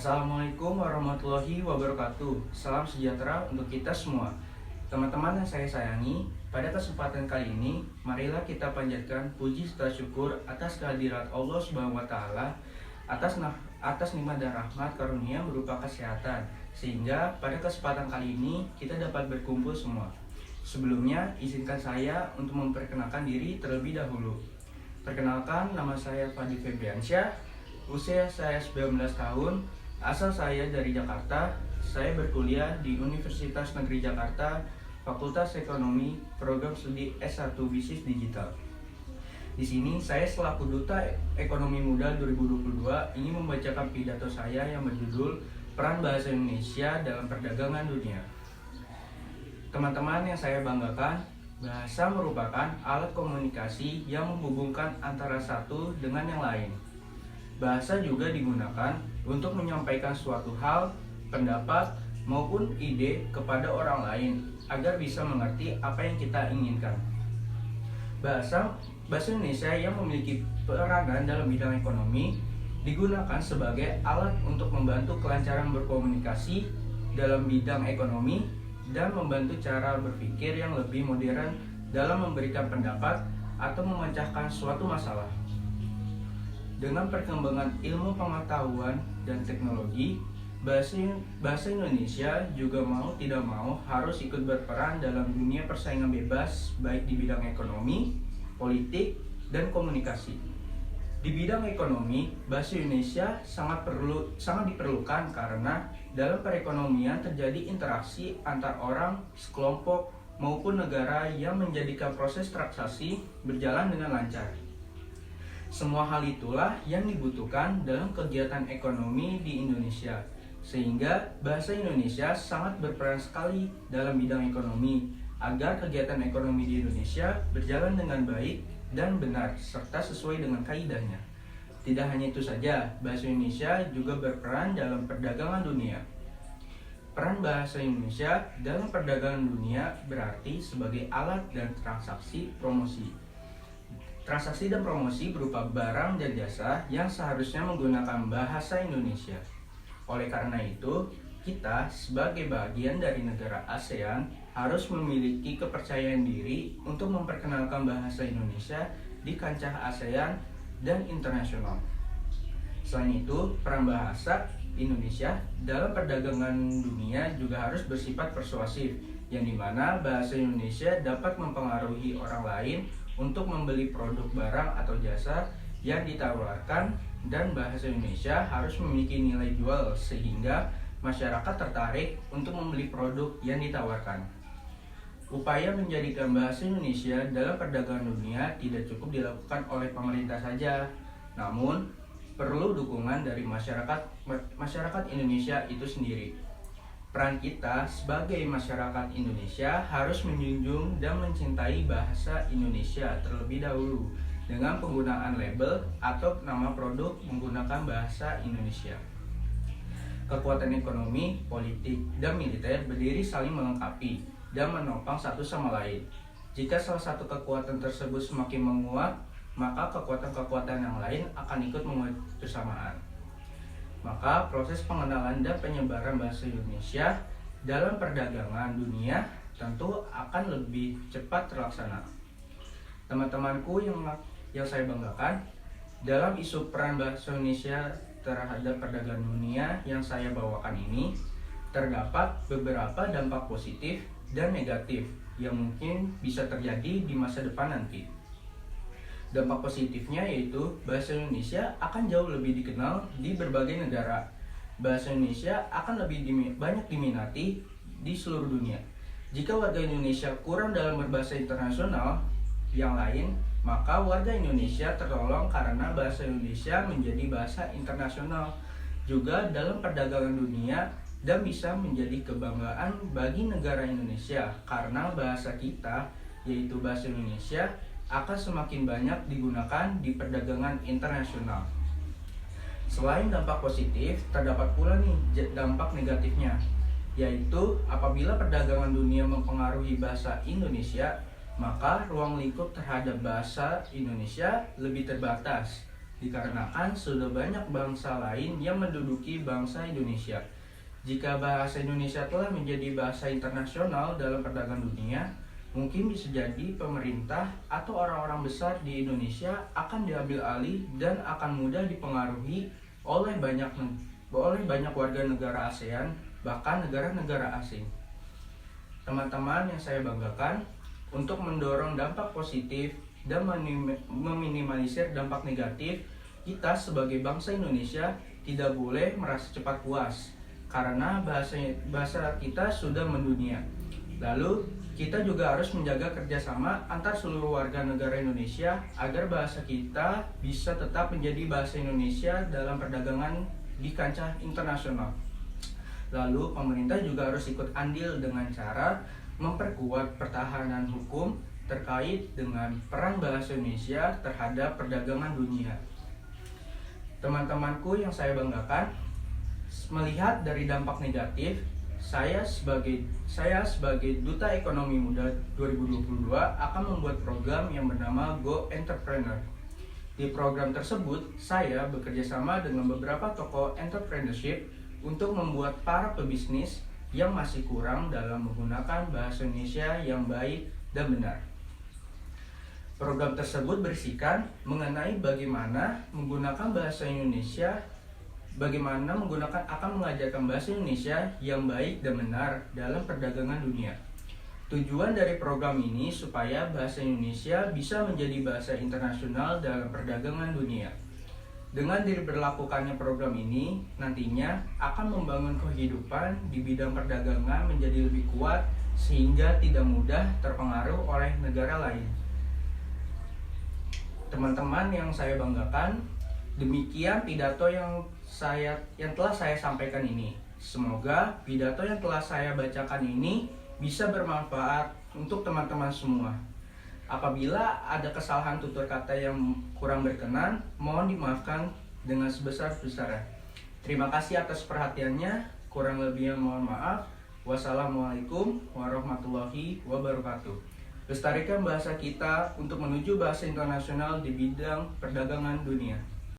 Assalamualaikum warahmatullahi wabarakatuh. Salam sejahtera untuk kita semua. Teman-teman yang saya sayangi, pada kesempatan kali ini, marilah kita panjatkan puji serta syukur atas kehadirat Allah Subhanahu wa taala atas nikmat dan rahmat karunia berupa kesehatan, sehingga pada kesempatan kali ini kita dapat berkumpul semua. Sebelumnya, izinkan saya untuk memperkenalkan diri terlebih dahulu. Perkenalkan, nama saya Fadil Febriansyah, usia saya 19 tahun, asal saya dari Jakarta. Saya berkuliah di Universitas Negeri Jakarta, Fakultas Ekonomi, Program Studi S1 Bisnis Digital. Di sini saya selaku Duta Ekonomi Muda 2022 ingin membacakan pidato saya yang berjudul Peran Bahasa Indonesia dalam Perdagangan Dunia. Teman-teman yang saya banggakan, bahasa merupakan alat komunikasi yang menghubungkan antara satu dengan yang lain. Bahasa juga digunakan untuk menyampaikan suatu hal, pendapat, maupun ide kepada orang lain agar bisa mengerti apa yang kita inginkan. Bahasa Indonesia yang memiliki peranan dalam bidang ekonomi digunakan sebagai alat untuk membantu kelancaran berkomunikasi dalam bidang ekonomi dan membantu cara berpikir yang lebih modern dalam memberikan pendapat atau memecahkan suatu masalah. Dengan perkembangan ilmu pengetahuan dan teknologi, bahasa Indonesia juga mau tidak mau harus ikut berperan dalam dunia persaingan bebas baik di bidang ekonomi, politik, dan komunikasi. Di bidang ekonomi, bahasa Indonesia sangat diperlukan karena dalam perekonomian terjadi interaksi antar orang, sekelompok, maupun negara yang menjadikan proses transaksi berjalan dengan lancar. Semua hal itulah yang dibutuhkan dalam kegiatan ekonomi di Indonesia, sehingga bahasa Indonesia sangat berperan sekali dalam bidang ekonomi agar kegiatan ekonomi di Indonesia berjalan dengan baik dan benar serta sesuai dengan kaidahnya. Tidak hanya itu saja, bahasa Indonesia juga berperan dalam perdagangan dunia. Peran bahasa Indonesia dalam perdagangan dunia berarti sebagai alat dan transaksi promosi. Transaksi dan promosi berupa barang dan jasa yang seharusnya menggunakan bahasa Indonesia. Oleh karena itu, kita sebagai bagian dari negara ASEAN harus memiliki kepercayaan diri untuk memperkenalkan bahasa Indonesia di kancah ASEAN dan internasional. Selain itu, peran bahasa Indonesia dalam perdagangan dunia juga harus bersifat persuasif, yang dimana bahasa Indonesia dapat mempengaruhi orang lain untuk membeli produk barang atau jasa yang ditawarkan, dan bahasa Indonesia harus memiliki nilai jual sehingga masyarakat tertarik untuk membeli produk yang ditawarkan. Upaya menjadikan bahasa Indonesia dalam perdagangan dunia tidak cukup dilakukan oleh pemerintah saja, namun perlu dukungan dari masyarakat Indonesia itu sendiri. Peran kita sebagai masyarakat Indonesia harus menjunjung dan mencintai bahasa Indonesia terlebih dahulu dengan penggunaan label atau nama produk menggunakan bahasa Indonesia. Kekuatan ekonomi, politik, dan militer berdiri saling melengkapi dan menopang satu sama lain. Jika salah satu kekuatan tersebut semakin menguat, maka kekuatan-kekuatan yang lain akan ikut menguat bersamaan. Maka proses pengenalan dan penyebaran bahasa Indonesia dalam perdagangan dunia tentu akan lebih cepat terlaksana. Teman-temanku yang saya banggakan, dalam isu peran bahasa Indonesia terhadap perdagangan dunia yang saya bawakan ini, terdapat beberapa dampak positif dan negatif yang mungkin bisa terjadi di masa depan nanti. Dampak positifnya yaitu bahasa Indonesia akan jauh lebih dikenal di berbagai negara. Bahasa Indonesia akan lebih banyak diminati di seluruh dunia. Jika warga Indonesia kurang dalam berbahasa internasional yang lain, maka warga Indonesia tertolong karena bahasa Indonesia menjadi bahasa internasional juga dalam perdagangan dunia dan bisa menjadi kebanggaan bagi negara Indonesia karena bahasa kita, yaitu bahasa Indonesia, akan semakin banyak digunakan di perdagangan internasional. Selain dampak positif, terdapat pula nih dampak negatifnya, yaitu apabila perdagangan dunia mempengaruhi bahasa Indonesia, maka ruang lingkup terhadap bahasa Indonesia lebih terbatas. dikarenakan sudah banyak bangsa lain yang menduduki bangsa Indonesia. Jika bahasa Indonesia telah menjadi bahasa internasional dalam perdagangan dunia, mungkin bisa jadi pemerintah atau orang-orang besar di Indonesia akan diambil alih dan akan mudah dipengaruhi oleh banyak warga negara ASEAN, bahkan negara-negara asing. Teman-teman yang saya banggakan, untuk mendorong dampak positif dan meminimalisir dampak negatif, kita sebagai bangsa Indonesia tidak boleh merasa cepat puas karena bahasa kita sudah mendunia. Lalu kita juga harus menjaga kerjasama antar seluruh warga negara Indonesia agar bahasa kita bisa tetap menjadi bahasa Indonesia dalam perdagangan di kancah internasional. Lalu pemerintah juga harus ikut andil dengan cara memperkuat pertahanan hukum terkait dengan peran bahasa Indonesia terhadap perdagangan dunia. Teman-temanku yang saya banggakan, melihat dari dampak negatif, saya sebagai Duta Ekonomi Muda 2022 akan membuat program yang bernama Go Entrepreneur. Di program tersebut, saya bekerja sama dengan beberapa tokoh entrepreneurship untuk membuat para pebisnis yang masih kurang dalam menggunakan bahasa Indonesia yang baik dan benar. Program tersebut berisikan mengenai bagaimana menggunakan bahasa Indonesia, akan mengajarkan bahasa Indonesia yang baik dan benar dalam perdagangan dunia. Tujuan dari program ini supaya bahasa Indonesia bisa menjadi bahasa internasional dalam perdagangan dunia. Dengan diberlakukannya program ini, nantinya akan membangun kehidupan di bidang perdagangan menjadi lebih kuat sehingga tidak mudah terpengaruh oleh negara lain. Teman-teman yang saya banggakan, demikian pidato yang telah saya sampaikan ini. Semoga pidato yang telah saya bacakan ini bisa bermanfaat untuk teman-teman semua. Apabila ada kesalahan tutur kata yang kurang berkenan, mohon dimaafkan dengan sebesar-besarnya. Terima kasih atas perhatiannya. Kurang lebihnya mohon maaf. Wassalamualaikum warahmatullahi wabarakatuh. Lestarikan bahasa kita untuk menuju bahasa internasional di bidang perdagangan dunia.